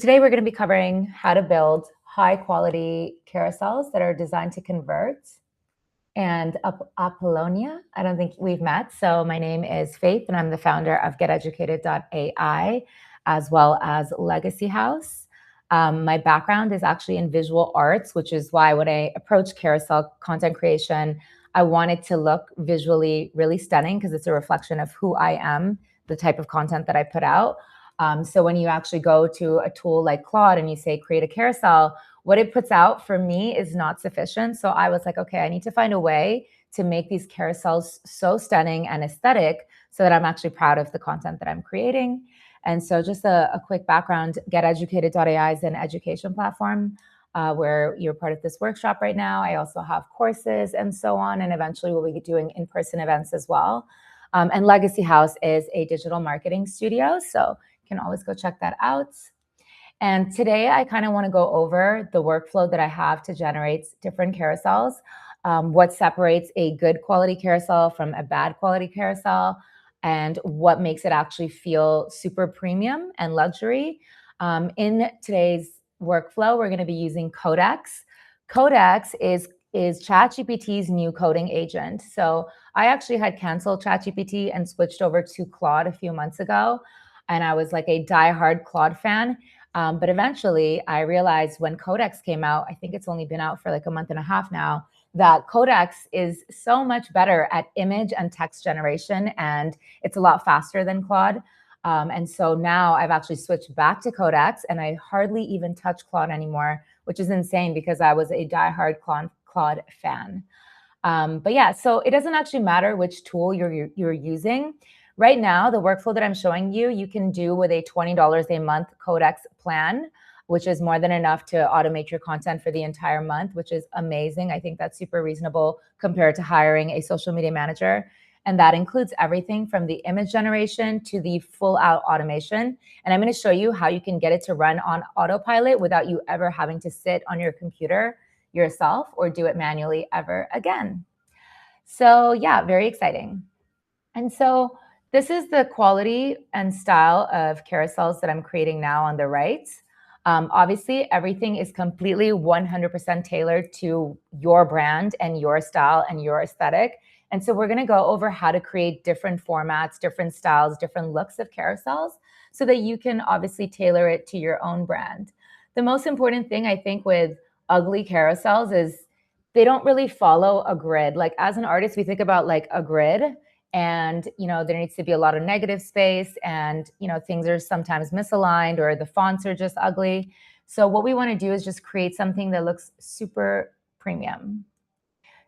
Today we're going to be covering how to build high quality carousels that are designed to convert. And Apollonia, I don't think we've met. So my name is Faith and I'm the founder of GetEducated.ai as well as Legacy House. My background is actually in visual arts, which is why when I approached carousel content creation, I wanted to look visually really stunning because it's a reflection of who I am, the type of content that I put out. So when you actually go to a tool like Claude and you say create a carousel, what it puts out for me is not sufficient. So I was like, okay, I need to find a way to make these carousels so stunning and aesthetic so that I'm actually proud of the content that I'm creating. And so just a quick background, GetEducated.ai is an education platform where you're part of this workshop right now. I also have courses and so on, and eventually we'll be doing in-person events as well. And Legacy House is a digital marketing studio, so you can always go check that out. And today I kind of want to go over the workflow that I have to generate different carousels, what separates a good quality carousel from a bad quality carousel, and what makes it actually feel super premium and luxury. In today's workflow, we're going to be using Codex. Codex is ChatGPT's new coding agent. So I actually had canceled ChatGPT and switched over to Claude a few months ago. And I was like a diehard Claude fan. But eventually I realized when Codex came out, I think it's only been out for like a month and a half now, that Codex is so much better at image and text generation, and it's a lot faster than Claude. And so now I've actually switched back to Codex and I hardly even touch Claude anymore, which is insane because I was a diehard Claude fan. But yeah, so it doesn't actually matter which tool you're using. Right now, the workflow that I'm showing you, you can do with a $20 a month Codex plan, which is more than enough to automate your content for the entire month, which is amazing. I think that's super reasonable compared to hiring a social media manager. And that includes everything from the image generation to the full out automation. And I'm going to show you how you can get it to run on autopilot without you ever having to sit on your computer yourself or do it manually ever again. So yeah, very exciting. And so this is the quality and style of carousels that I'm creating now on the right. Obviously, everything is completely 100% tailored to your brand and your style and your aesthetic. And so we're going to go over how to create different formats, different styles, different looks of carousels so that you can obviously tailor it to your own brand. The most important thing I think with ugly carousels is they don't really follow a grid. Like as an artist, we think about like a grid and, there needs to be a lot of negative space and, things are sometimes misaligned or the fonts are just ugly. So what we want to do is just create something that looks super premium.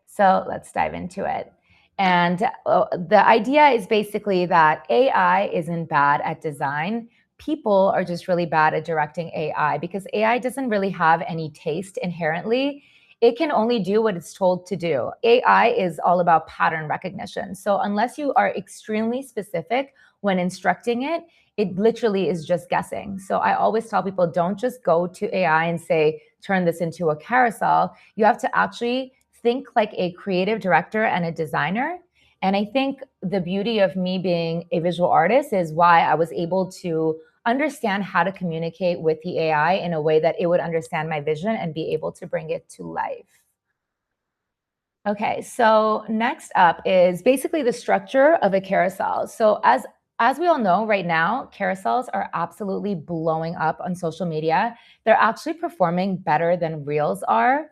So let's dive into it. And the idea is basically that AI isn't bad at design. People are just really bad at directing AI because AI doesn't really have any taste inherently. It can only do what it's told to do. AI is all about pattern recognition. So unless you are extremely specific when instructing it, it literally is just guessing. So I always tell people, don't just go to AI and say, turn this into a carousel. You have to actually think like a creative director and a designer. And I think the beauty of me being a visual artist is why I was able to understand how to communicate with the AI in a way that it would understand my vision and be able to bring it to life. Okay, so next up is basically the structure of a carousel. So as we all know right now, carousels are absolutely blowing up on social media. They're actually performing better than reels are.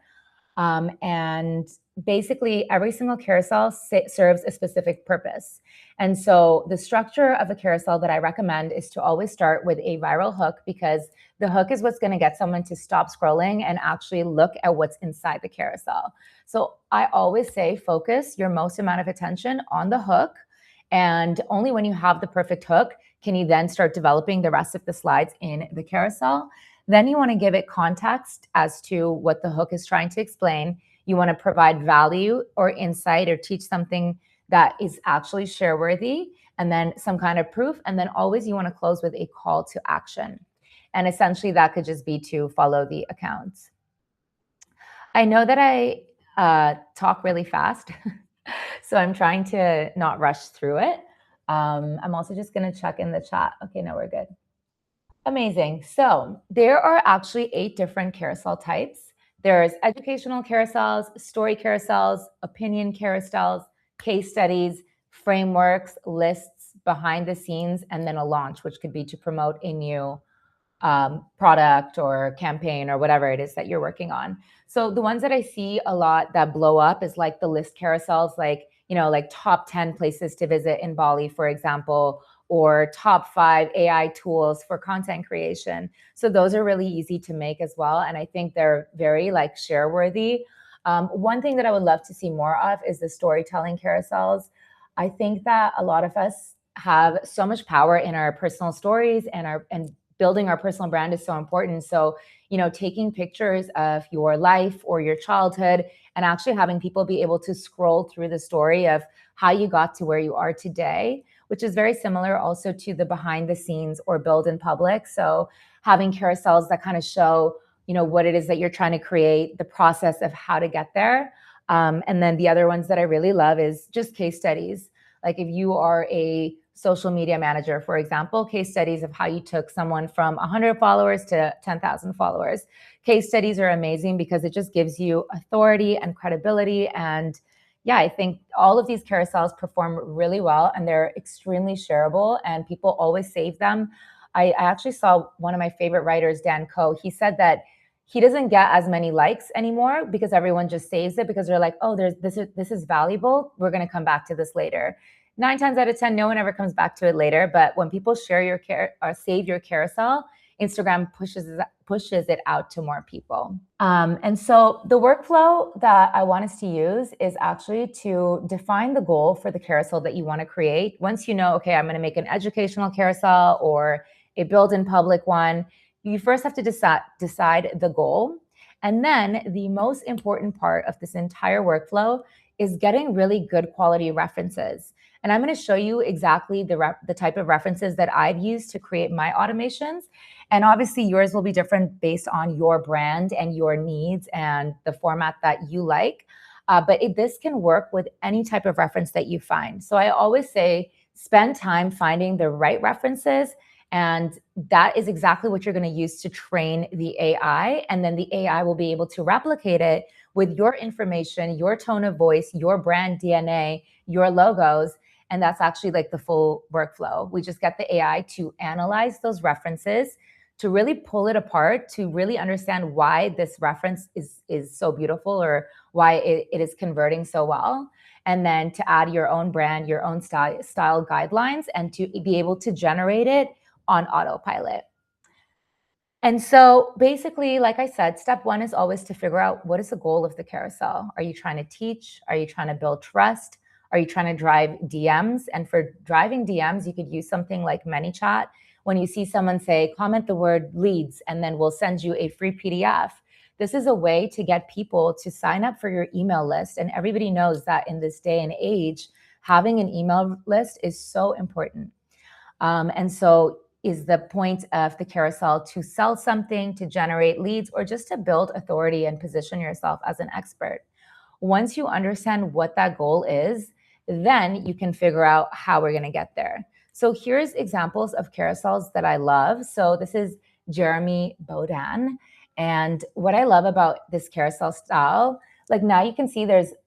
And basically every single carousel serves a specific purpose. And so the structure of a carousel that I recommend is to always start with a viral hook because the hook is what's going to get someone to stop scrolling and actually look at what's inside the carousel. So I always say focus your most amount of attention on the hook. And only when you have the perfect hook can you then start developing the rest of the slides in the carousel. Then you want to give it context as to what the hook is trying to explain. You want to provide value or insight or teach something that is actually share-worthy, and then some kind of proof. And then always you want to close with a call to action. And essentially that could just be to follow the account. I know that I talk really fast, so I'm trying to not rush through it. I'm also just going to check in the chat. Okay, no, we're good. Amazing. So there are actually 8 different carousel types. There's educational carousels, story carousels, opinion carousels, case studies, frameworks, lists, behind the scenes, and then a launch, which could be to promote a new product or campaign or whatever it is that you're working on. So the ones that I see a lot that blow up is like the list carousels, like, like top 10 places to visit in Bali, for example, or top 5 AI tools for content creation. So those are really easy to make as well. And I think they're very like share worthy. One thing that I would love to see more of is the storytelling carousels. I think that a lot of us have so much power in our personal stories, and building our personal brand is so important. So, taking pictures of your life or your childhood and actually having people be able to scroll through the story of how you got to where you are today, which is very similar also to the behind the scenes or build in public. So, having carousels that kind of show, what it is that you're trying to create, the process of how to get there. And then the other ones that I really love is just case studies. Like if you are a social media manager, for example, case studies of how you took someone from 100 followers to 10,000 followers. Case studies are amazing because it just gives you authority and credibility. And yeah, I think all of these carousels perform really well and they're extremely shareable and people always save them. I actually saw one of my favorite writers, Dan Coe, he said that he doesn't get as many likes anymore because everyone just saves it because they're like, oh, this is valuable. We're going to come back to this later. 9 times out of 10, no one ever comes back to it later. But when people share your or save your carousel, Instagram pushes it out to more people. And so the workflow that I want us to use is actually to define the goal for the carousel that you want to create. Once you know, okay, I'm going to make an educational carousel or a build in public one, you first have to decide the goal. And then the most important part of this entire workflow is getting really good quality references. And I'm going to show you exactly the type of references that I've used to create my automations. And obviously yours will be different based on your brand and your needs and the format that you like. This can work with any type of reference that you find. So I always say, spend time finding the right references. And that is exactly what you're going to use to train the AI. And then the AI will be able to replicate it with your information, your tone of voice, your brand DNA, your logos. And that's actually like the full workflow. We just get the AI to analyze those references, to really pull it apart, to really understand why this reference is so beautiful or why it is converting so well. And then to add your own brand, your own style guidelines, and to be able to generate it on autopilot. And so basically, like I said, step 1 is always to figure out what is the goal of the carousel. Are you trying to teach? Are you trying to build trust? Are you trying to drive DMs? And for driving DMs, you could use something like ManyChat. When you see someone say, comment the word leads, and then we'll send you a free PDF. This is a way to get people to sign up for your email list. And everybody knows that in this day and age, having an email list is so important. And so is the point of the carousel to sell something, to generate leads, or just to build authority and position yourself as an expert? Once you understand what that goal is, then you can figure out how we're going to get there. So here's examples of carousels that I love. So this is Jeremy Bodan. And what I love about this carousel style, like now you can see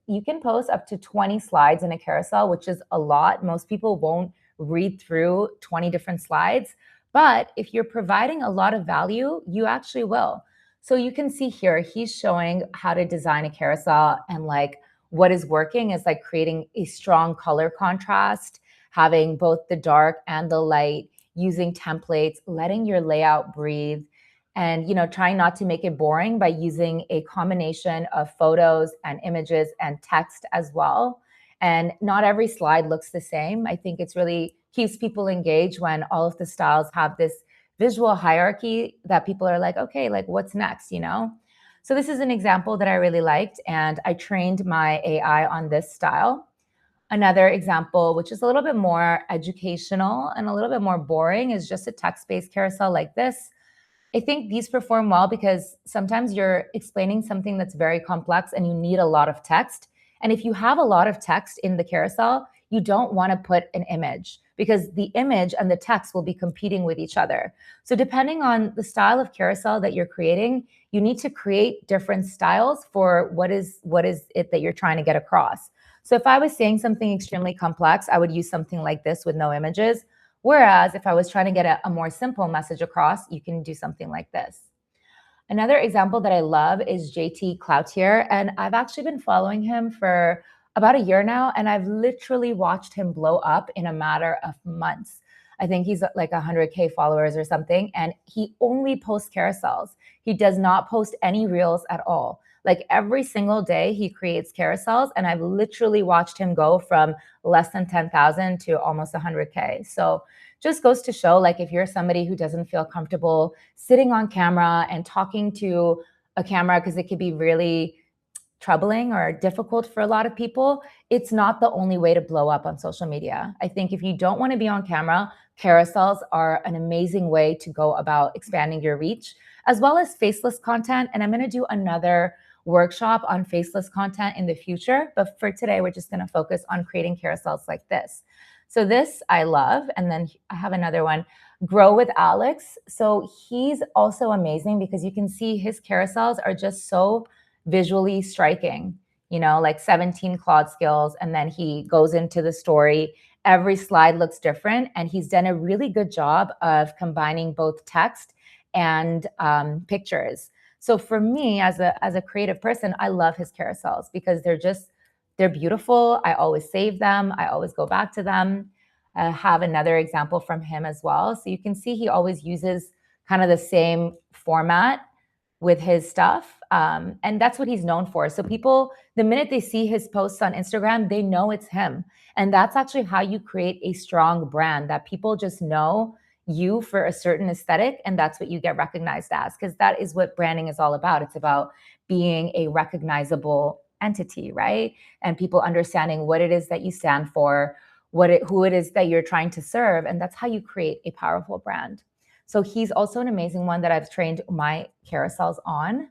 you can post up to 20 slides in a carousel, which is a lot. Most people won't read through 20 different slides. But if you're providing a lot of value, you actually will. So you can see here, he's showing how to design a carousel, and like what is working is like creating a strong color contrast, having both the dark and the light, using templates, letting your layout breathe, and trying not to make it boring by using a combination of photos and images and text as well. And not every slide looks the same. I think it's really keeps people engaged when all of the styles have this visual hierarchy that people are like, okay, like what's next, So this is an example that I really liked, and I trained my AI on this style. Another example, which is a little bit more educational and a little bit more boring, is just a text-based carousel like this. I think these perform well because sometimes you're explaining something that's very complex and you need a lot of text. And if you have a lot of text in the carousel, you don't want to put an image because the image and the text will be competing with each other. So depending on the style of carousel that you're creating, you need to create different styles for what is it that you're trying to get across. So if I was saying something extremely complex, I would use something like this with no images. Whereas if I was trying to get a more simple message across, you can do something like this. Another example that I love is JT Cloutier, and I've actually been following him for about a year now, and I've literally watched him blow up in a matter of months. I think he's like 100K followers or something, and he only posts carousels. He does not post any reels at all. Like every single day, he creates carousels, and I've literally watched him go from less than 10,000 to almost 100K. So just goes to show, like, if you're somebody who doesn't feel comfortable sitting on camera and talking to a camera because it could be really troubling or difficult for a lot of people, it's not the only way to blow up on social media. I think if you don't want to be on camera, carousels are an amazing way to go about expanding your reach, as well as faceless content. And I'm going to do another workshop on faceless content in the future. But for today, we're just going to focus on creating carousels like this. So this I love. And then I have another one, Grow with Alex. So he's also amazing because you can see his carousels are just so visually striking, like 17 Claude skills. And then he goes into the story. Every slide looks different. And he's done a really good job of combining both text and pictures. So for me, as a creative person, I love his carousels because they're beautiful. I always save them. I always go back to them. I have another example from him as well. So you can see he always uses kind of the same format with his stuff. And that's what he's known for. So people, the minute they see his posts on Instagram, they know it's him. And that's actually how you create a strong brand, that people just know you for a certain aesthetic. And that's what you get recognized as, because that is what branding is all about. It's about being a recognizable entity, right? And people understanding what it is that you stand for, who it is that you're trying to serve. And that's how you create a powerful brand. So he's also an amazing one that I've trained my carousels on.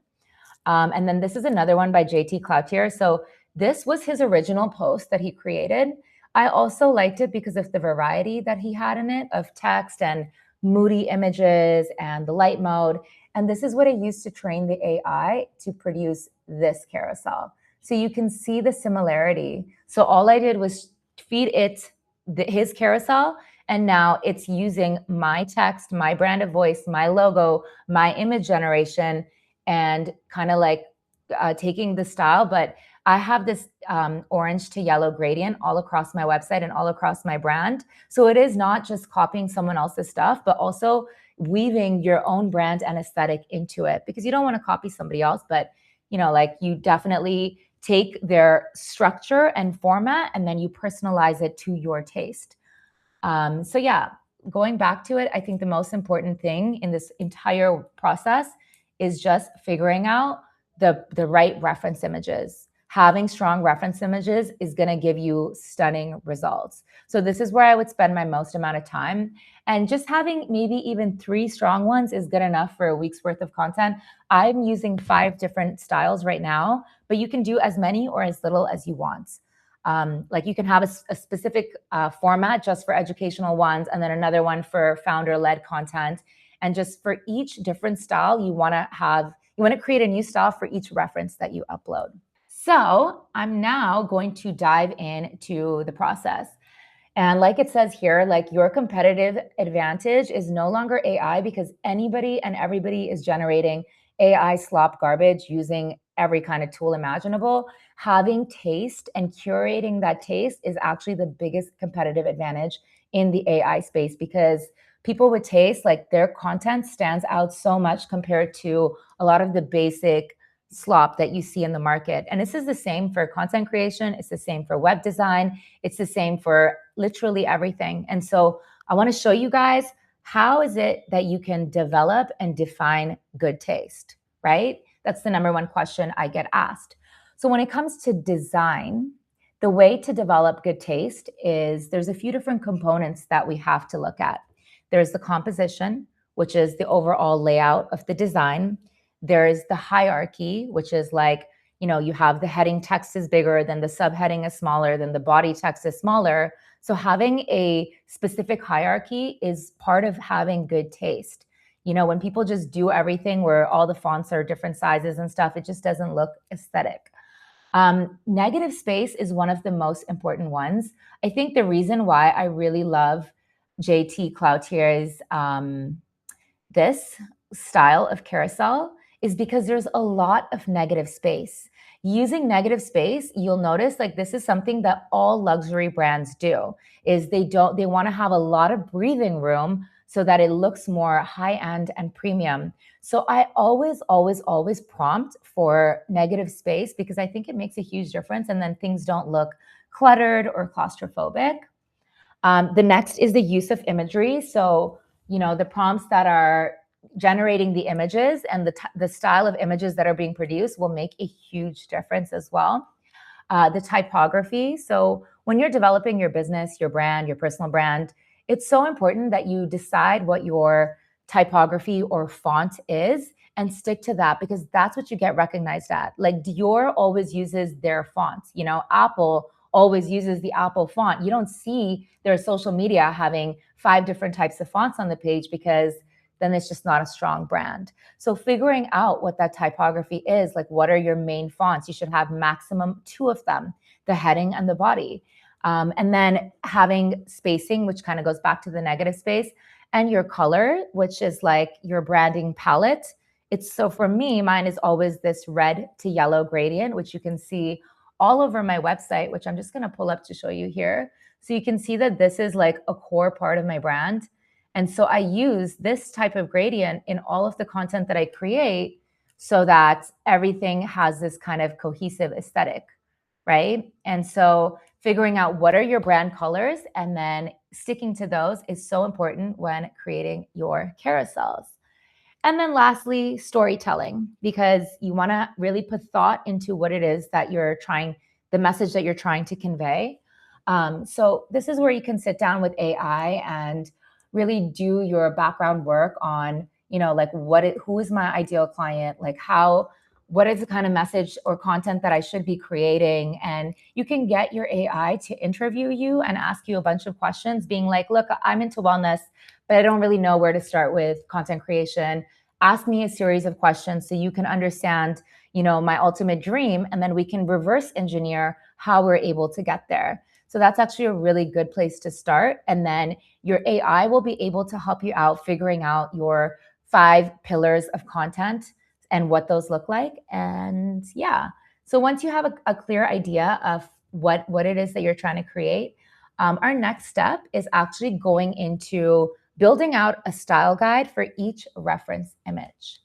And then this is another one by JT Cloutier. So this was his original post that he created. I also liked it because of the variety that he had in it of text and moody images and the light mode. And this is what I used to train the AI to produce this carousel. So you can see the similarity. So all I did was feed it his carousel, and now it's using my text, my brand of voice, my logo, my image generation, and kind of like taking the style. But I have this orange to yellow gradient all across my website and all across my brand. So it is not just copying someone else's stuff, but also weaving your own brand and aesthetic into it, because you don't want to copy somebody else, but like you definitely take their structure and format and then you personalize it to your taste. So yeah, going back to it, I think the most important thing in this entire process is just figuring out the right reference images. Having strong reference images is going to give you stunning results. So this is where I would spend my most amount of time. And just having maybe even 3 strong ones is good enough for a week's worth of content. I'm using 5 different styles right now, but you can do as many or as little as you want. Like you can have a specific format just for educational ones, and then another one for founder-led content. And just for each different style, you want to create a new style for each reference that you upload. So I'm now going to dive into the process. And like it says here, like your competitive advantage is no longer AI, because anybody and everybody is generating AI slop garbage using every kind of tool imaginable. Having taste and curating that taste is actually the biggest competitive advantage in the AI space, because people with taste, like their content stands out so much compared to a lot of the basic slop that you see in the market. And this is the same for content creation. It's the same for web design. It's the same for literally everything. And so I want to show you guys, how is it that you can develop and define good taste, right? That's the number one question I get asked. So when it comes to design, the way to develop good taste is there's a few different components that we have to look at. There's the composition, which is the overall layout of the design. There's the hierarchy, which is like, you have the heading text is bigger, then the subheading is smaller, then the body text is smaller. So having a specific hierarchy is part of having good taste. When people just do everything where all the fonts are different sizes and stuff, it just doesn't look aesthetic. Negative space is one of the most important ones. I think the reason why I really love JT Cloutier's this style of carousel is because there's a lot of negative space. Using negative space, you'll notice like this is something that all luxury brands do, is they want to have a lot of breathing room so that it looks more high-end and premium. So I always prompt for negative space because I think it makes a huge difference, and then things don't look cluttered or claustrophobic. The next is the use of imagery. So, the prompts that are generating the images and the style of images that are being produced will make a huge difference as well. The typography. So when you're developing your business, your brand, your personal brand, it's so important that you decide what your typography or font is and stick to that, because that's what you get recognized at. Like Dior always uses their fonts. Apple always uses the Apple font. You don't see their social media having 5 different types of fonts on the page, because then it's just not a strong brand. So figuring out what that typography is, like what are your main fonts? You should have maximum 2 of them, the heading and the body. And then having spacing, which kind of goes back to the negative space, and your color, which is like your branding palette. So for me, mine is always this red to yellow gradient, which you can see all over my website, which I'm just going to pull up to show you here. So you can see that this is like a core part of my brand. And so I use this type of gradient in all of the content that I create so that everything has this kind of cohesive aesthetic, right? And so figuring out what are your brand colors and then sticking to those is so important when creating your carousels. And then lastly, storytelling, because you want to really put thought into what it is that the message that you're trying to convey. So this is where you can sit down with AI and really do your background work on, like who is my ideal client? Like what is the kind of message or content that I should be creating? And you can get your AI to interview you and ask you a bunch of questions, being like, look, I'm into wellness, but I don't really know where to start with content creation. Ask me a series of questions so you can understand, my ultimate dream, and then we can reverse engineer how we're able to get there. So that's actually a really good place to start. And then your AI will be able to help you out figuring out your 5 pillars of content and what those look like. And yeah, so once you have a clear idea of what it is that you're trying to create, our next step is actually going into building out a style guide for each reference image.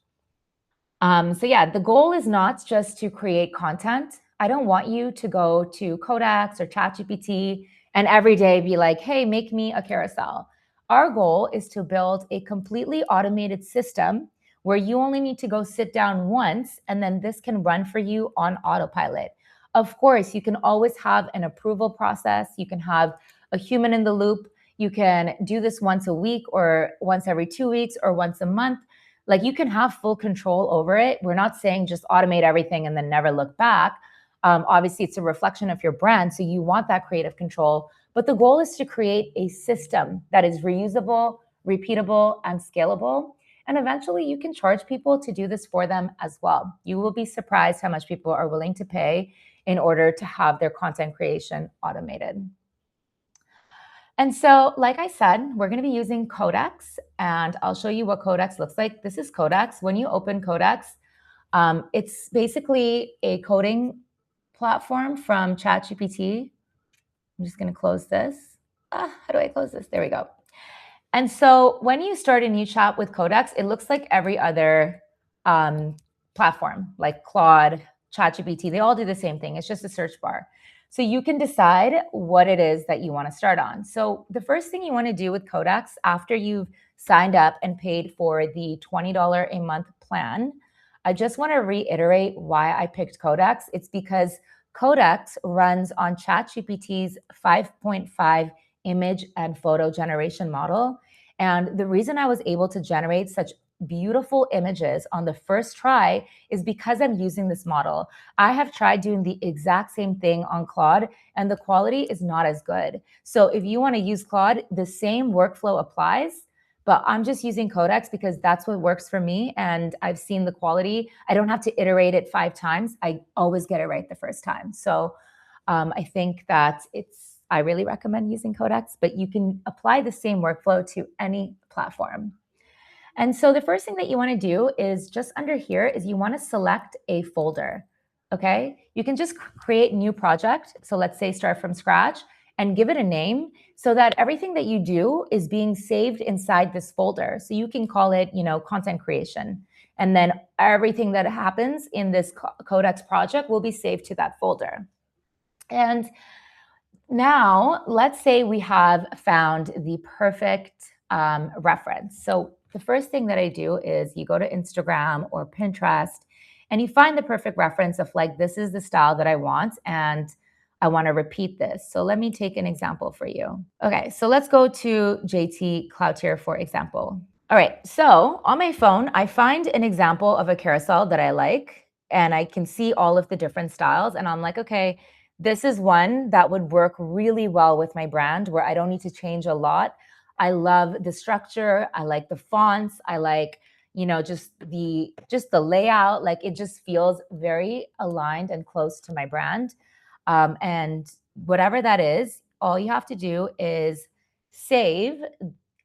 So yeah, the goal is not just to create content. I don't want you to go to Codex or ChatGPT and every day be like, hey, make me a carousel. Our goal is to build a completely automated system where you only need to go sit down once, and then this can run for you on autopilot. Of course, you can always have an approval process. You can have a human in the loop. You can do this once a week or once every 2 weeks or once a month. Like you can have full control over it. We're not saying just automate everything and then never look back. Obviously, it's a reflection of your brand, so you want that creative control. But the goal is to create a system that is reusable, repeatable, and scalable. And eventually, you can charge people to do this for them as well. You will be surprised how much people are willing to pay in order to have their content creation automated. And so, like I said, we're going to be using Codex, and I'll show you what Codex looks like. This is Codex. When you open Codex, it's basically a coding platform from ChatGPT. I'm just going to close this. How do I close this? There we go. And so when you start a new chat with Codex, it looks like every other platform, like Claude, ChatGPT. They all do the same thing. It's just a search bar. So you can decide what it is that you want to start on. So the first thing you want to do with Codex after you've signed up and paid for the $20 a month plan, I just want to reiterate why I picked Codex. It's because Codex runs on ChatGPT's 5.5 image and photo generation model. And the reason I was able to generate such beautiful images on the first try is because I'm using this model. I have tried doing the exact same thing on Claude and the quality is not as good. So if you want to use Claude, the same workflow applies, but I'm just using Codex because that's what works for me. And I've seen the quality. I don't have to iterate it 5 times. I always get it right the first time. So I think that I really recommend using Codex, but you can apply the same workflow to any platform. And so the first thing that you want to do is just under here is you want to select a folder. Okay. You can just create a new project. So let's say start from scratch and give it a name so that everything that you do is being saved inside this folder. So you can call it, content creation. And then everything that happens in this Codex project will be saved to that folder. And now let's say we have found the perfect reference. So the first thing that I do is you go to Instagram or Pinterest and you find the perfect reference of like, this is the style that I want and I want to repeat this. So let me take an example for you. Okay, so let's go to JT Cloutier, for example. All right, so on my phone, I find an example of a carousel that I like and I can see all of the different styles and I'm like, okay, this is one that would work really well with my brand where I don't need to change a lot. I love the structure. I like the fonts. I like, just the layout. Like it just feels very aligned and close to my brand. And whatever that is, all you have to do is save.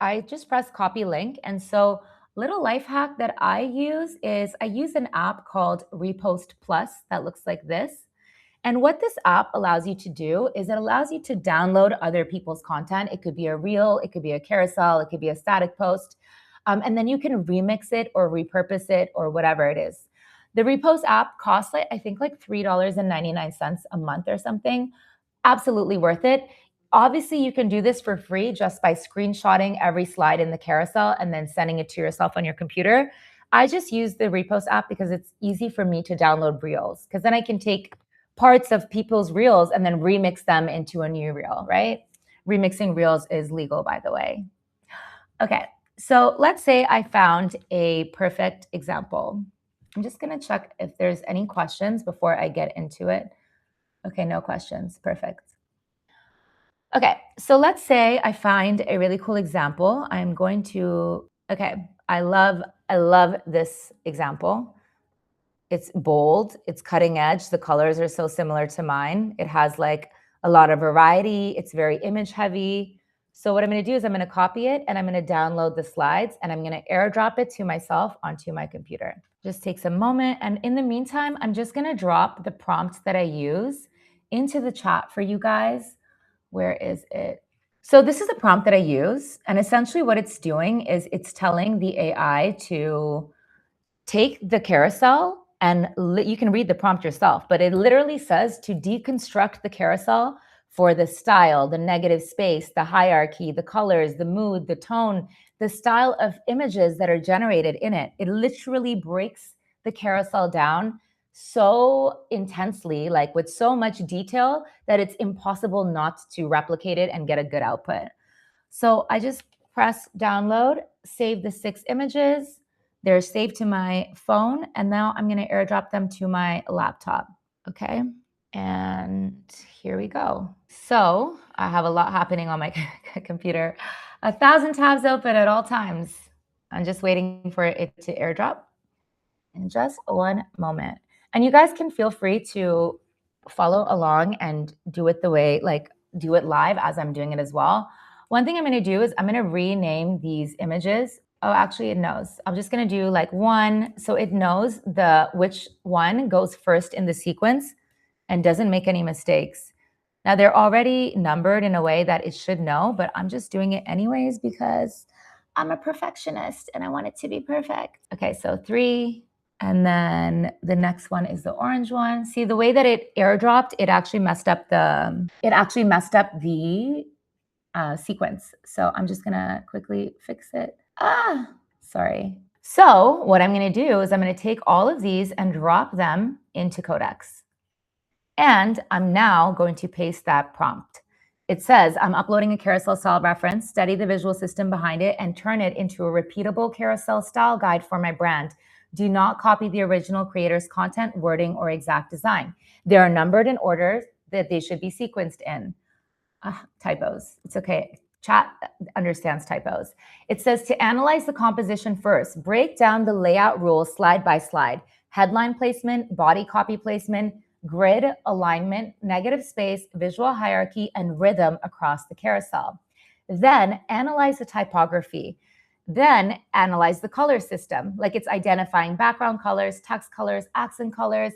I just press copy link. And so little life hack that I use is I use an app called Repost Plus that looks like this. And what this app allows you to do is it allows you to download other people's content. It could be a reel, it could be a carousel, it could be a static post. And then you can remix it or repurpose it or whatever it is. The Repost app costs, I think, like $3.99 a month or something. Absolutely worth it. Obviously, you can do this for free just by screenshotting every slide in the carousel and then sending it to yourself on your computer. I just use the Repost app because it's easy for me to download reels because then I can take parts of people's reels and then remix them into a new reel, right? Remixing reels is legal, by the way. Okay, so let's say I found a perfect example. I'm just gonna check if there's any questions before I get into it. Okay, no questions, perfect. Okay, so let's say I find a really cool example. I'm going to, okay, I love this example. It's bold, it's cutting edge. The colors are so similar to mine. It has like a lot of variety. It's very image heavy. So what I'm going to do is I'm going to copy it and I'm going to download the slides and I'm going to airdrop it to myself onto my computer. Just takes a moment. And in the meantime, I'm just going to drop the prompts that I use into the chat for you guys. Where is it? So this is the prompt that I use. And essentially what it's doing is it's telling the AI to take the carousel and you can read the prompt yourself, but it literally says to deconstruct the carousel for the style, the negative space, the hierarchy, the colors, the mood, the tone, the style of images that are generated in it. It literally breaks the carousel down so intensely, like with so much detail that it's impossible not to replicate it and get a good output. So I just press download, save the 6 images. They're saved to my phone, and now I'm going to airdrop them to my laptop. Okay, and here we go. So I have a lot happening on my computer. 1,000 tabs open at all times. I'm just waiting for it to airdrop in just one moment. And you guys can feel free to follow along and do it the way, like do it live as I'm doing it as well. One thing I'm going to do is I'm going to rename these images. Oh, actually it knows. I'm just going to do like 1. So it knows which one goes first in the sequence and doesn't make any mistakes. Now they're already numbered in a way that it should know, but I'm just doing it anyways because I'm a perfectionist and I want it to be perfect. Okay, so 3, and then the next one is the orange one. See the way that it airdropped, it actually messed up the sequence. So I'm just gonna quickly fix it. Sorry. So what I'm gonna do is I'm gonna take all of these and drop them into Codex. And I'm now going to paste that prompt. It says, I'm uploading a carousel style reference, study the visual system behind it, and turn it into a repeatable carousel style guide for my brand. Do not copy the original creator's content, wording, or exact design. They are numbered in order that they should be sequenced in. Typos. It's okay. Chat understands typos. It says to analyze the composition first, break down the layout rules slide by slide. Headline placement, body copy placement, grid alignment, negative space, visual hierarchy, and rhythm across the carousel. Then analyze the typography. Then analyze the color system, like it's identifying background colors, text colors, accent colors.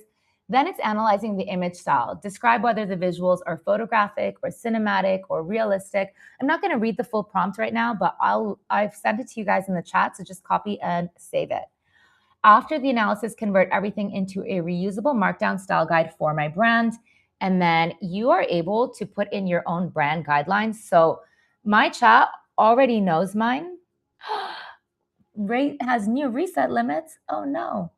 Then it's analyzing the image style. Describe whether the visuals are photographic or cinematic or realistic. I'm not going to read the full prompt right now, but I've sent it to you guys in the chat, so just copy and save it. After the analysis, convert everything into a reusable markdown style guide for my brand. And then you are able to put in your own brand guidelines. So my chat already knows mine. Rate has new reset limits. Oh no.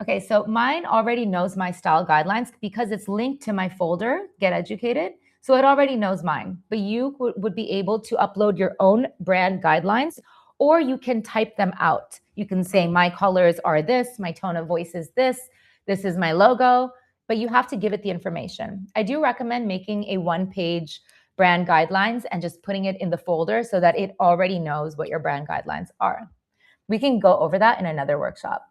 Okay, so mine already knows my style guidelines because it's linked to my folder, Get Educated. So it already knows mine, but you would be able to upload your own brand guidelines, or you can type them out. You can say, my colors are this, my tone of voice is this is my logo, but you have to give it the information. I do recommend making a one-page brand guidelines and just putting it in the folder so that it already knows what your brand guidelines are. We can go over that in another workshop.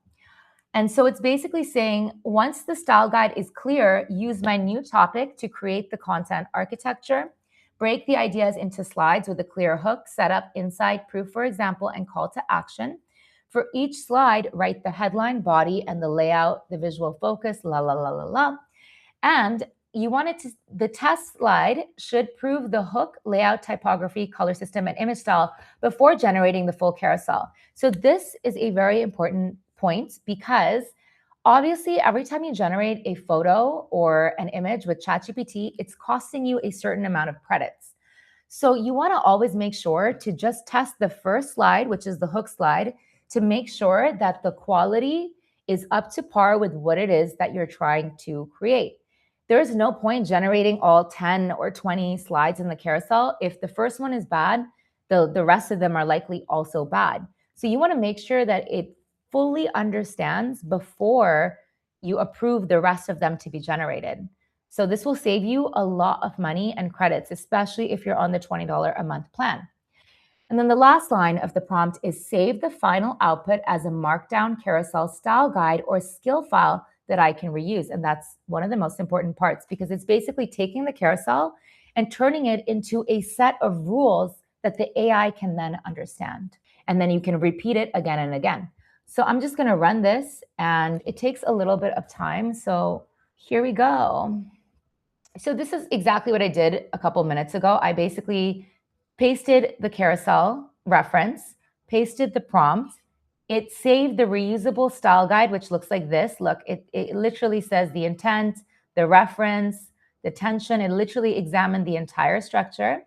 And so it's basically saying, once the style guide is clear, use my new topic to create the content architecture, break the ideas into slides with a clear hook, set up insight, proof, for example, and call to action. For each slide, write the headline, body, and the layout, the visual focus, la, la, la, la, la. And you want it to, the test slide should prove the hook, layout, typography, color system, and image style before generating the full carousel. So this is a very important point because obviously every time you generate a photo or an image with ChatGPT, it's costing you a certain amount of credits. So you want to always make sure to just test the first slide, which is the hook slide, to make sure that the quality is up to par with what it is that you're trying to create. There's no point generating all 10 or 20 slides in the carousel. If the first one is bad, the rest of them are likely also bad. So you want to make sure that it fully understands before you approve the rest of them to be generated. So this will save you a lot of money and credits, especially if you're on the $20 a month plan. And then the last line of the prompt is save the final output as a markdown carousel style guide or skill file that I can reuse. And that's one of the most important parts because it's basically taking the carousel and turning it into a set of rules that the AI can then understand. And then you can repeat it again and again. So I'm just going to run this and it takes a little bit of time. So here we go. So this is exactly what I did a couple minutes ago. I basically pasted the carousel reference, pasted the prompt. It saved the reusable style guide, which looks like this. Look, it literally says the intent, the reference, the tension. It literally examined the entire structure.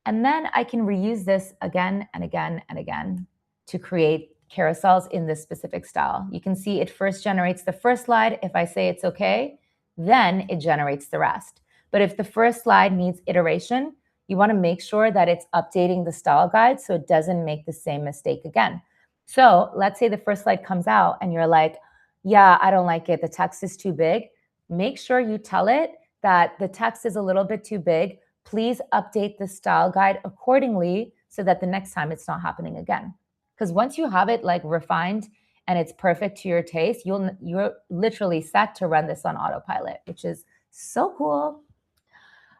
And then I can reuse this again and again and again to create carousels in this specific style. You can see it first generates the first slide. If I say it's okay, then it generates the rest. But if the first slide needs iteration, you want to make sure that it's updating the style guide so it doesn't make the same mistake again. So let's say the first slide comes out and you're like, yeah, I don't like it. The text is too big. Make sure you tell it that the text is a little bit too big. Please update the style guide accordingly so that the next time it's not happening again. Because once you have it like refined and it's perfect to your taste, you're literally set to run this on autopilot, which is so cool.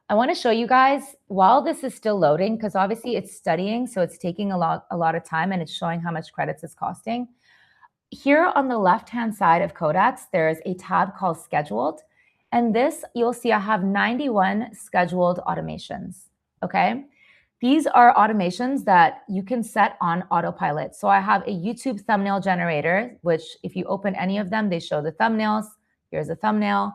I want to show you guys while this is still loading, because obviously it's studying, so it's taking a lot of time and it's showing how much credits it's costing. Here on the left-hand side of Codex, there's a tab called Scheduled. And this, you'll see I have 91 scheduled automations, okay? These are automations that you can set on autopilot. So I have a YouTube thumbnail generator, which if you open any of them, they show the thumbnails. Here's a thumbnail.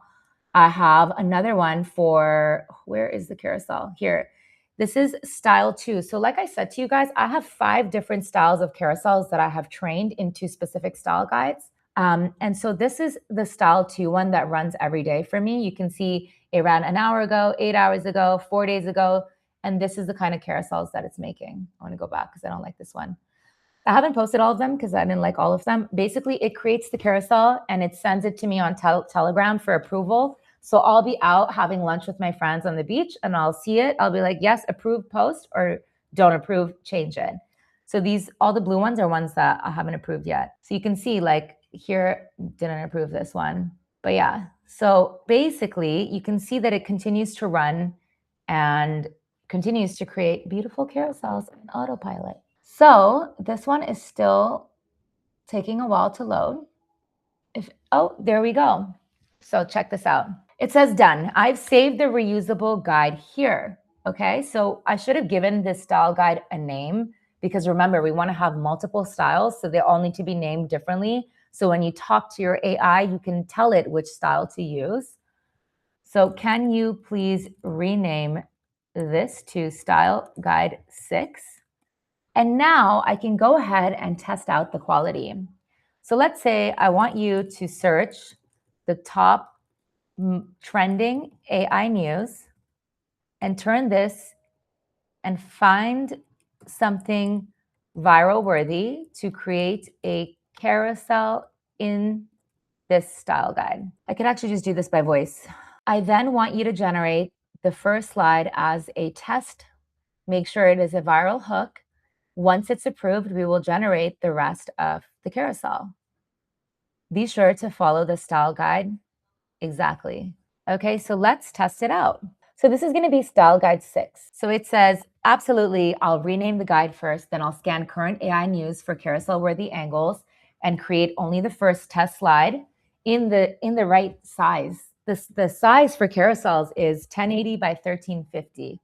I have another one for, where is the carousel? Here. This is style 2. So like I said to you guys, I have 5 different styles of carousels that I have trained into specific style guides. And so this is the style 2 one that runs every day for me. You can see it ran an hour ago, 8 hours ago, 4 days ago. And this is the kind of carousels that it's making. I want to go back because I don't like this one. I haven't posted all of them because I didn't like all of them. Basically, it creates the carousel and it sends it to me on Telegram for approval. So I'll be out having lunch with my friends on the beach and I'll see it. I'll be like, yes, approve post, or don't approve, change it. So these, all the blue ones are ones that I haven't approved yet. So you can see like here, didn't approve this one. But yeah, so basically you can see that it continues to run and continues to create beautiful carousels on autopilot. So this one is still taking a while to load. Oh, there we go. So check this out. It says done. I've saved the reusable guide here. Okay, so I should have given this style guide a name because remember, we want to have multiple styles, so they all need to be named differently. So when you talk to your AI, you can tell it which style to use. So can you please rename this to style guide 6? And now I can go ahead and test out the quality. So let's say I want you to search the top trending AI news and turn this and find something viral worthy to create a carousel in this style guide. I could actually just do this by voice. I then want you to generate the first slide as a test. Make sure it is a viral hook. Once it's approved, we will generate the rest of the carousel. Be sure to follow the style guide exactly. Okay, so let's test it out. So this is going to be style guide 6. So it says, absolutely, I'll rename the guide first, then I'll scan current AI news for carousel-worthy angles and create only the first test slide in the right size. The size for carousels is 1080 by 1350.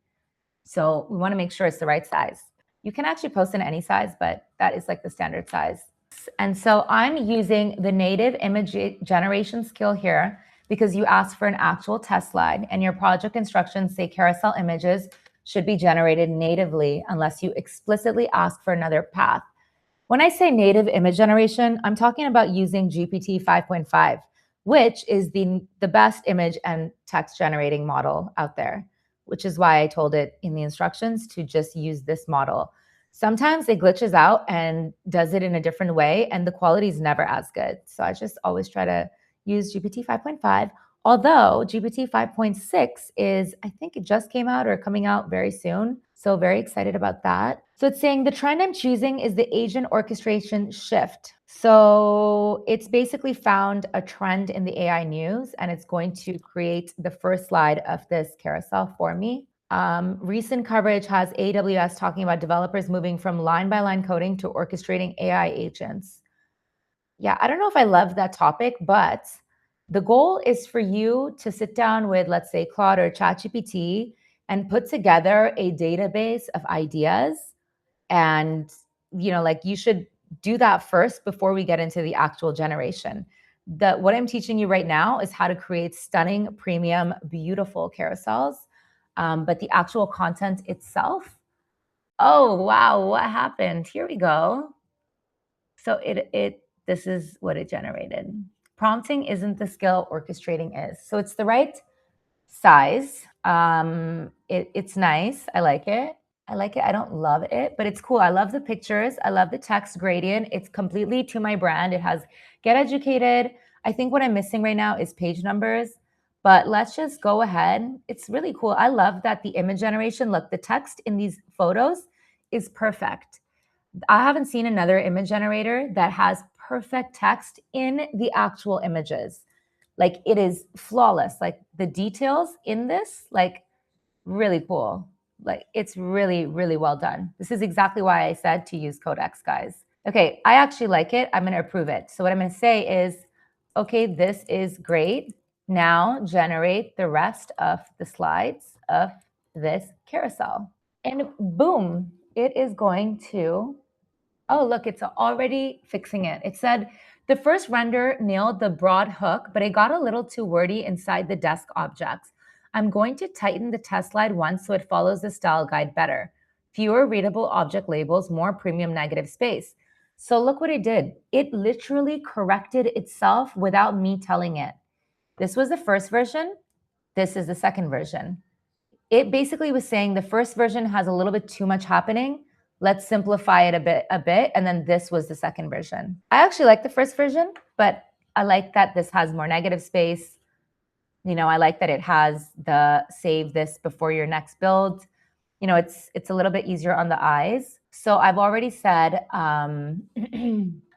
So we want to make sure it's the right size. You can actually post in any size, but that is like the standard size. And so I'm using the native image generation skill here because you asked for an actual test slide and your project instructions say carousel images should be generated natively unless you explicitly ask for another path. When I say native image generation, I'm talking about using GPT 5.5, which is the best image and text generating model out there, which is why I told it in the instructions to just use this model. Sometimes it glitches out and does it in a different way, and the quality is never as good. So I just always try to use GPT 5.5, although GPT 5.6 is, I think it just came out or coming out very soon. So very excited about that. So it's saying the trend I'm choosing is the agent orchestration shift. So it's basically found a trend in the AI news, and it's going to create the first slide of this carousel for me. Recent coverage has AWS talking about developers moving from line-by-line coding to orchestrating AI agents. Yeah, I don't know if I love that topic, but the goal is for you to sit down with, let's say, Claude or ChatGPT and put together a database of ideas. And, like you should do that first before we get into the actual generation. What I'm teaching you right now is how to create stunning, premium, beautiful carousels. But the actual content itself, oh, wow, what happened? Here we go. So this is what it generated. Prompting isn't the skill, orchestrating is. So it's the right size. It's nice. I like it. I don't love it, but it's cool. I love the pictures. I love the text gradient. It's completely to my brand. It has get educated. I think what I'm missing right now is page numbers, but let's just go ahead. It's really cool. I love that the image generation, look, the text in these photos is perfect. I haven't seen another image generator that has perfect text in the actual images. Like it is flawless. Like the details in this, like really cool. Like it's really, really well done. This is exactly why I said to use Codex, guys. Okay, I actually like it. I'm going to approve it. So what I'm going to say is, okay, this is great. Now generate the rest of the slides of this carousel. And boom, it is going to, oh, look, it's already fixing it. It said the first render nailed the broad hook, but it got a little too wordy inside the desk objects. I'm going to tighten the test slide once so it follows the style guide better. Fewer readable object labels, more premium negative space. So look what it did. It literally corrected itself without me telling it. This was the first version. This is the second version. it basically was saying the first version has a little bit too much happening. Let's simplify it a bit. And then this was the second version. I actually like the first version, but I like that this has more negative space. You know, I like that it has the save this before your next build. You know, it's a little bit easier on the eyes. So I've already said,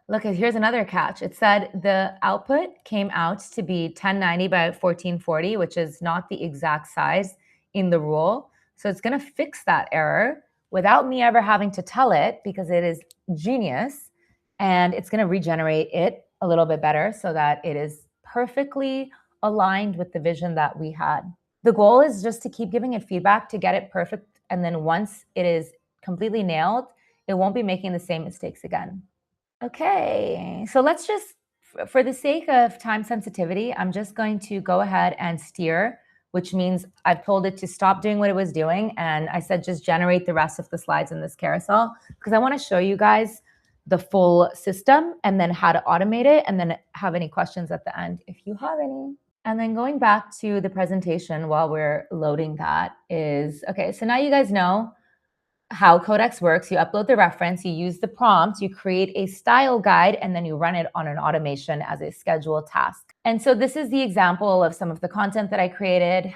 look, here's another catch. It said the output came out to be 1090 by 1440, which is not the exact size in the rule. So it's going to fix that error without me ever having to tell it, because it is genius. And it's going to regenerate it a little bit better so that it is perfectly aligned with the vision that we had. The goal is just to keep giving it feedback to get it perfect. And then once it is completely nailed, it won't be making the same mistakes again. Okay, so let's just, for the sake of time sensitivity, I'm just going to go ahead and steer, which means I've told it to stop doing what it was doing. And I said, just generate the rest of the slides in this carousel, because I want to show you guys the full system and then how to automate it, and then have any questions at the end if you have any. And then going back to the presentation while we're loading that is, okay, so now you guys know how Codex works. You upload the reference, you use the prompt, you create a style guide, and then you run it on an automation as a scheduled task. And so this is the example of some of the content that I created.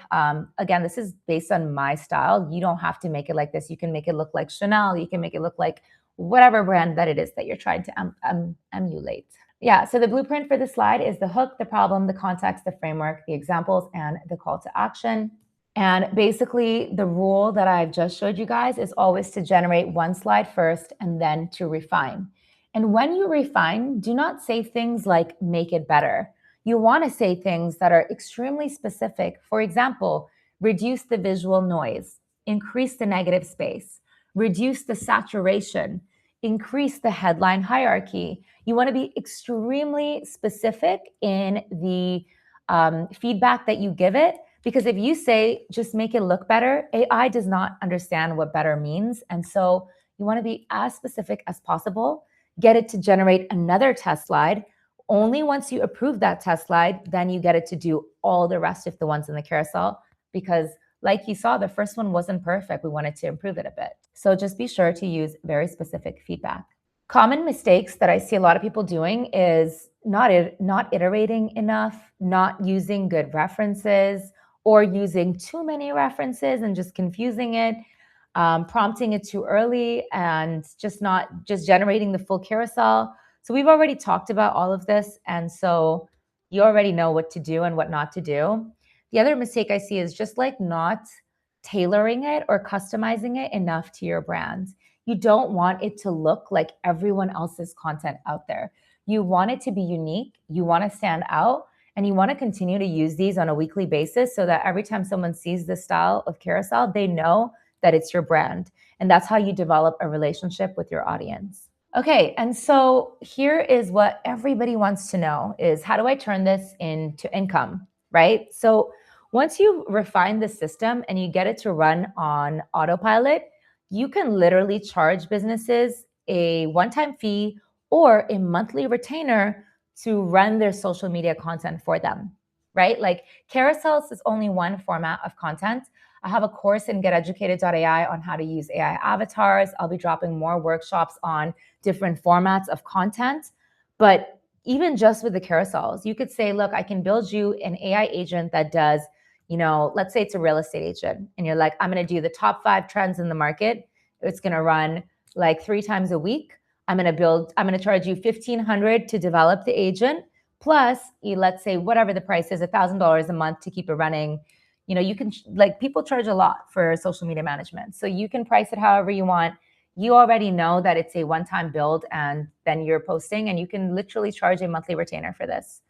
Again, this is based on my style. You don't have to make it like this. You can make it look like Chanel. You can make it look like whatever brand that it is that you're trying to emulate. Yeah, so the blueprint for the slide is the hook, the problem, the context, the framework, the examples, and the call to action. And basically, the rule that I've just showed you guys is always to generate one slide first and then to refine. And when you refine, do not say things like make it better. You want to say things that are extremely specific. For example, reduce the visual noise, increase the negative space, reduce the saturation, increase the headline hierarchy. You want to be extremely specific in the feedback that you give it. Because if you say, just make it look better, AI does not understand what better means. And so you want to be as specific as possible, get it to generate another test slide. Only once you approve that test slide, then you get it to do all the rest of the ones in the carousel. Because like you saw, the first one wasn't perfect. We wanted to improve it a bit. So just be sure to use very specific feedback. Common mistakes that I see a lot of people doing is not iterating enough, not using good references, or using too many references and just confusing it, prompting it too early, and just generating the full carousel. So we've already talked about all of this, and so you already know what to do and what not to do. The other mistake I see is just like not tailoring it or customizing it enough to your brand. You don't want it to look like everyone else's content out there. You want it to be unique. You want to stand out. And you want to continue to use these on a weekly basis so that every time someone sees this style of carousel, they know that it's your brand. And that's how you develop a relationship with your audience. Okay, and so here is what everybody wants to know is, how do I turn this into income, right? So once you refine the system and you get it to run on autopilot, you can literally charge businesses a one-time fee or a monthly retainer to run their social media content for them, right? Like carousels is only one format of content. I have a course in geteducated.ai on how to use AI avatars. I'll be dropping more workshops on different formats of content. But even just with the carousels, you could say, look, I can build you an AI agent that does, let's say it's a real estate agent. And you're like, I'm going to do the top 5 trends in the market. It's going to run like 3 times a week. I'm going to charge you $1,500 to develop the agent. Plus, let's say whatever the price is, $1,000 a month to keep it running. You can, people charge a lot for social media management. So you can price it however you want. You already know that it's a one-time build and then you're posting, and you can literally charge a monthly retainer for this.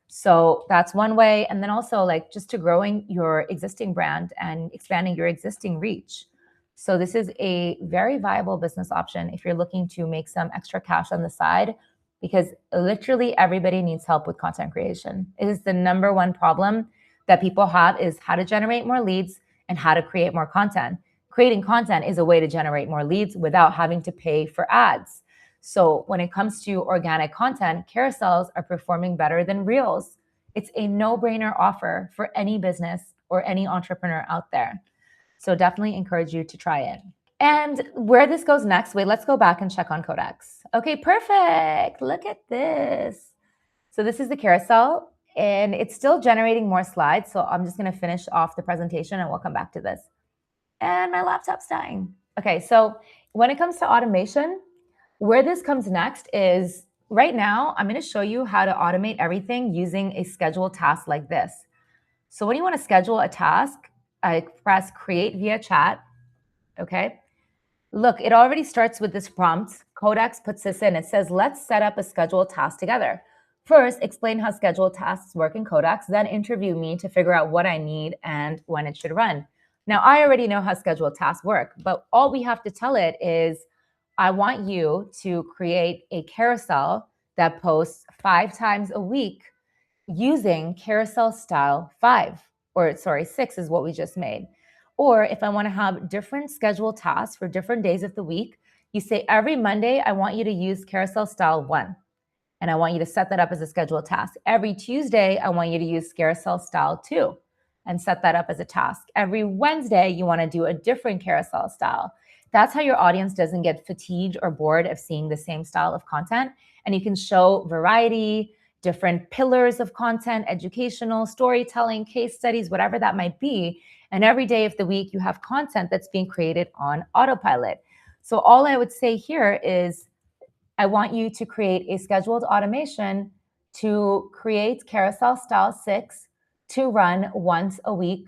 So that's one way. And then also just to growing your existing brand and expanding your existing reach. So this is a very viable business option if you're looking to make some extra cash on the side, because literally everybody needs help with content creation. It is the number one problem that people have, is how to generate more leads and how to create more content. Creating content is a way to generate more leads without having to pay for ads. So when it comes to organic content, carousels are performing better than reels. It's a no-brainer offer for any business or any entrepreneur out there. So definitely encourage you to try it. And where this goes next, wait, let's go back and check on Codex. Okay, perfect. Look at this. So this is the carousel, and it's still generating more slides. So I'm just going to finish off the presentation and we'll come back to this. And my laptop's dying. Okay, so when it comes to automation, where this comes next is right now, I'm going to show you how to automate everything using a scheduled task like this. So when you want to schedule a task, I press create via chat. Okay. Look, it already starts with this prompt. Codex puts this in. It says, let's set up a scheduled task together. First, explain how scheduled tasks work in Codex, then interview me to figure out what I need and when it should run. Now, I already know how scheduled tasks work, but all we have to tell it is, I want you to create a carousel that posts 5 times a week using carousel style 5, or sorry, 6 is what we just made. Or if I want to have different scheduled tasks for different days of the week, you say every Monday, I want you to use carousel style 1. And I want you to set that up as a scheduled task. Every Tuesday, I want you to use carousel style 2 and set that up as a task. Every Wednesday, you want to do a different carousel style. That's how your audience doesn't get fatigued or bored of seeing the same style of content. And you can show variety, different pillars of content, educational, storytelling, case studies, whatever that might be. And every day of the week, you have content that's being created on autopilot. So all I would say here is, I want you to create a scheduled automation to create carousel style 6 to run once a week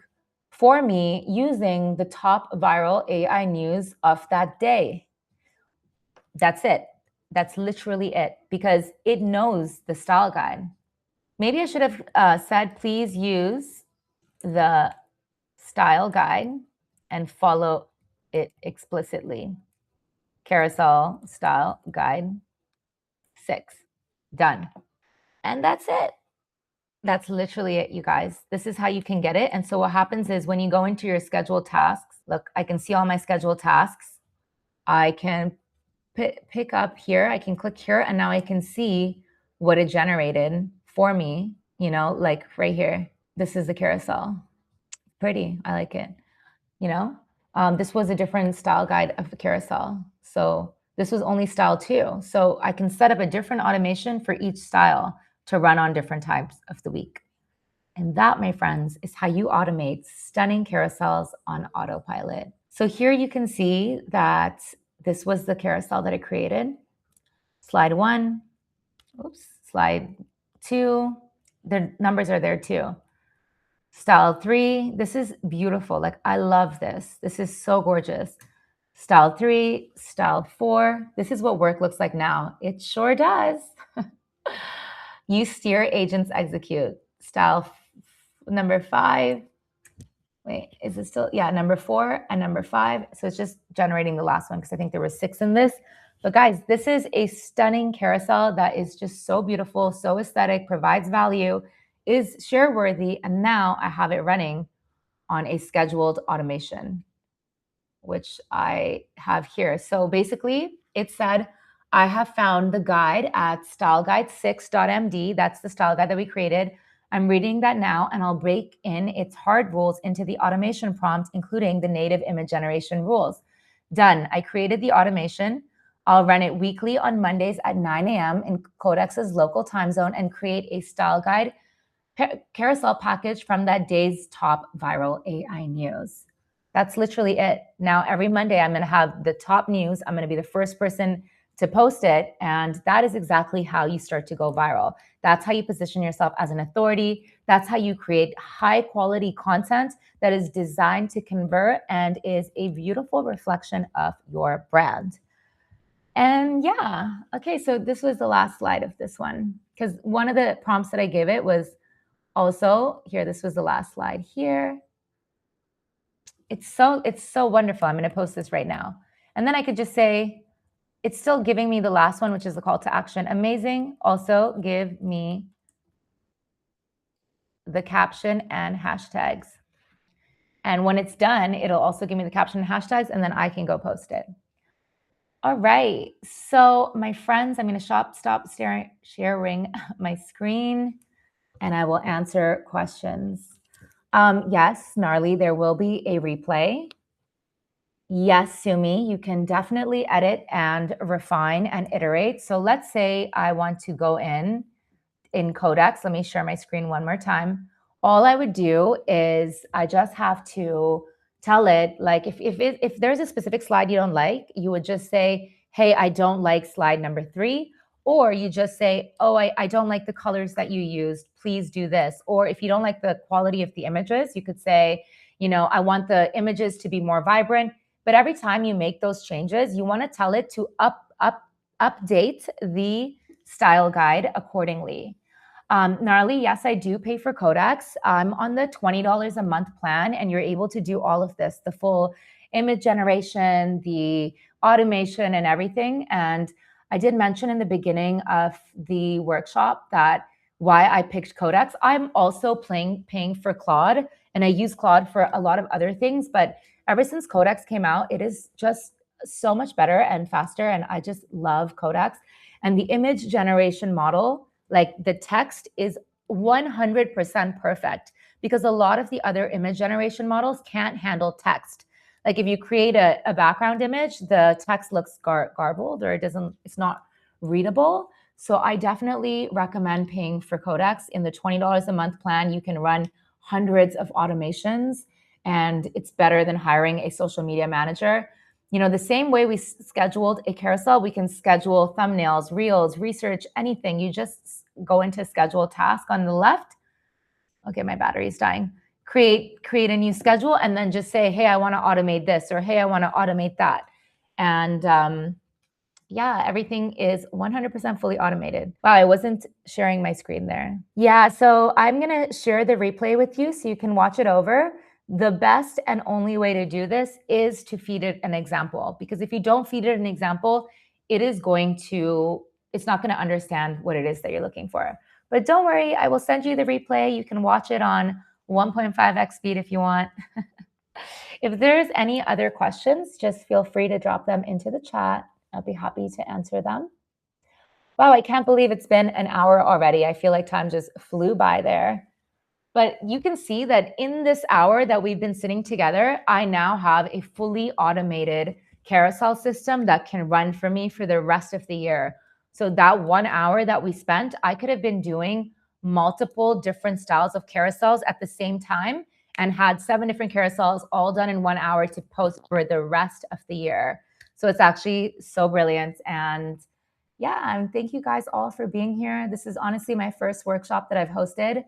for me using the top viral AI news of that day. That's it. That's literally it, because it knows the style guide. Maybe I should have said, please use the style guide and follow it explicitly. Carousel style guide 6. Done. And that's it. That's literally it, you guys. This is how you can get it. And so what happens is when you go into your scheduled tasks, look, I can see all my scheduled tasks. I can pick up here. I can click here, and now I can see what it generated for me, you know, like right here. This is the carousel. Pretty. I like it. You know, this was a different style guide of the carousel. So this was only style 2. So I can set up a different automation for each style to run on different times of the week. And that, my friends, is how you automate stunning carousels on autopilot. So here you can see that this was the carousel that I created. Slide 1, oops, slide 2, the numbers are there too. Style 3, this is beautiful. Like, I love this. This is so gorgeous. Style 3, style 4. This is what work looks like now. It sure does. You steer, agents execute. Style number 5. Wait, is it still? Yeah, number 4 and number 5. So it's just generating the last one because I think there were 6 in this. But guys, this is a stunning carousel that is just so beautiful, so aesthetic, provides value, is share worthy. And now I have it running on a scheduled automation, which I have here. So basically it said, I have found the guide at styleguide6.md. That's the style guide that we created. I'm reading that now, and I'll break in its hard rules into the automation prompt, including the native image generation rules. Done. I created the automation. I'll run it weekly on Mondays at 9 a.m. in Codex's local time zone and create a style guide carousel package from that day's top viral AI news. That's literally it. Now, every Monday, I'm going to have the top news. I'm going to be the first person to post it. And that is exactly how you start to go viral. That's how you position yourself as an authority. That's how you create high quality content that is designed to convert and is a beautiful reflection of your brand. And yeah, okay, so this was the last slide of this one, because one of the prompts that I gave it was also here. This was the last slide here. It's so wonderful. I'm going to post this right now. And then I could just say, it's still giving me the last one, which is the call to action. Amazing. Also give me the caption and hashtags. And when it's done, it'll also give me the caption and hashtags, and then I can go post it. All right. So my friends, I'm going to stop sharing my screen, and I will answer questions. Yes, Gnarly, there will be a replay Yes, Sumi, you can definitely edit and refine and iterate. So let's say I want to go in Codex. Let me share my screen one more time. All I would do is I just have to tell it, like if there's a specific slide you don't like, you would just say, hey, I don't like slide number 3. Or you just say, oh, I don't like the colors that you used. Please do this. Or if you don't like the quality of the images, you could say, I want the images to be more vibrant. But every time you make those changes, you want to tell it to update the style guide accordingly. Gnarly, yes, I do pay for Codex. I'm on the $20 a month plan, and you're able to do all of this, the full image generation, the automation, and everything. And I did mention in the beginning of the workshop that why I picked Codex. I'm also paying for Claude, and I use Claude for a lot of other things. But ever since Codex came out, it is just so much better and faster. And I just love Codex. And the image generation model, like the text is 100% perfect because a lot of the other image generation models can't handle text. Like if you create a background image, the text looks garbled or it's not readable. So I definitely recommend paying for Codex. In the $20 a month plan, you can run hundreds of automations, and it's better than hiring a social media manager. The same way we scheduled a carousel, we can schedule thumbnails, reels, research, anything. You just go into schedule task on the left. Okay, my battery's dying. Create a new schedule and then just say, hey, I want to automate this, or hey, I want to automate that. And yeah, everything is 100% fully automated. Wow, I wasn't sharing my screen there. Yeah, so I'm going to share the replay with you so you can watch it over. The best and only way to do this is to feed it an example, because if you don't feed it an example, it's not going to understand what it is that you're looking for. But don't worry, I will send you the replay. You can watch it on 1.5x speed if you want. If there's any other questions, just feel free to drop them into the chat. I'll be happy to answer them. Wow, I can't believe it's been an hour already. I feel like time just flew by there. But you can see that in this hour that we've been sitting together, I now have a fully automated carousel system that can run for me for the rest of the year. So that 1 hour that we spent, I could have been doing multiple different styles of carousels at the same time and had 7 different carousels all done in 1 hour to post for the rest of the year. So it's actually so brilliant. And yeah, thank you guys all for being here. This is honestly my first workshop that I've hosted.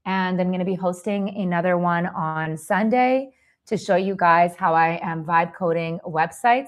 And I'm going to be hosting another one on Sunday to show you guys how I am vibe coding websites.